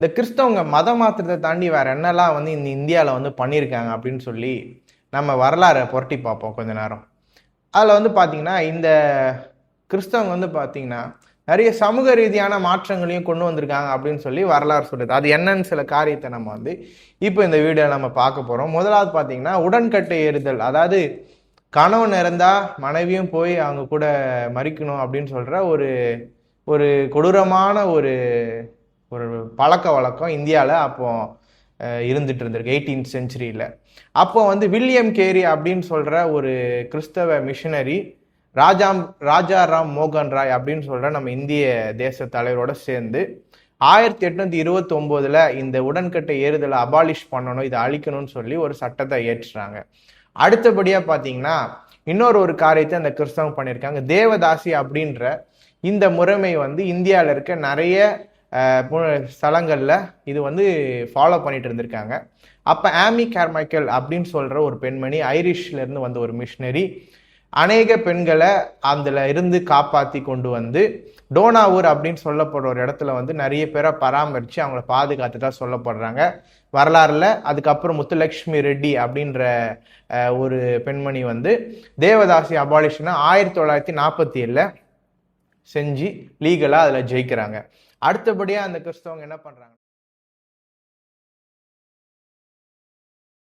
இந்த கிறிஸ்தவங்க மத மாற்றத்தை தாண்டி வேற என்னெல்லாம் வந்து இந்த இந்தியாவில் வந்து பண்ணியிருக்காங்க அப்படின்னு சொல்லி நம்ம வரலாறை புரட்டி பார்ப்போம் கொஞ்ச நேரம். அதில் வந்து பார்த்தீங்கன்னா இந்த கிறிஸ்தவங்க வந்து பார்த்தீங்கன்னா நிறைய சமூக ரீதியான மாற்றங்களையும் கொண்டு வந்திருக்காங்க அப்படின்னு சொல்லி வரலாறு சொல்லுது. அது என்னன்னு சில காரியத்தை நம்ம வந்து இப்போ இந்த வீடியோ நம்ம பார்க்க போகிறோம். முதலாவது பார்த்தீங்கன்னா உடன்கட்டை ஏறுதல். அதாவது கணவன் இறந்தா மனைவியும் போய் அவங்க கூட மறிக்கணும் அப்படின்னு சொல்ற ஒரு ஒரு கொடூரமான ஒரு ஒரு பழக்க வழக்கம் இந்தியாவில் அப்போ இருந்துட்டு இருந்திருக்கு 18th செஞ்சுரியில். அப்போ வந்து வில்லியம் கேரி அப்படின்னு சொல்ற ஒரு கிறிஸ்தவ மிஷனரி ராஜாராம் மோகன் ராய் அப்படின்னு சொல்ற நம்ம இந்திய தேச தலைவரோட சேர்ந்து 1829 இந்த உடன்கட்டை ஏறுதலை அபாலிஷ் பண்ணணும், இதை அழிக்கணும்னு சொல்லி ஒரு சட்டத்தை ஏற்றுறாங்க. அடுத்தபடியா பாத்தீங்கன்னா இன்னொரு காரியத்தை அந்த கிறிஸ்தவம் பண்ணியிருக்காங்க. தேவதாசி அப்படின்ற இந்த முறைமை வந்து இந்தியாவில் இருக்க நிறைய ஸ்தலங்கள்ல இது வந்து ஃபாலோ பண்ணிட்டு இருந்திருக்காங்க. அப்ப ஆமி கார்மைக்கல் அப்படின்னு சொல்ற ஒரு பெண்மணி, ஐரிஷ்ல இருந்து வந்த ஒரு மிஷினரி, அநேக பெண்களை அதுல இருந்து காப்பாத்தி கொண்டு வந்து டோனாவூர் அப்படின்னு சொல்லப்படுற ஒரு இடத்துல வந்து நிறைய பேரை பராமரிச்சு அவங்கள பாதுகாத்துட்டா சொல்லப்படுறாங்க வரலாறுல. அதுக்கப்புறம் முத்துலட்சுமி ரெட்டி அப்படின்ற ஒரு பெண்மணி வந்து தேவதாசி அபாலிஷனை 1947 செஞ்சு லீகலா அதுல ஜெயிக்கிறாங்க. அடுத்தபடியா அந்த கிறிஸ்தவங்க என்ன பண்றாங்க?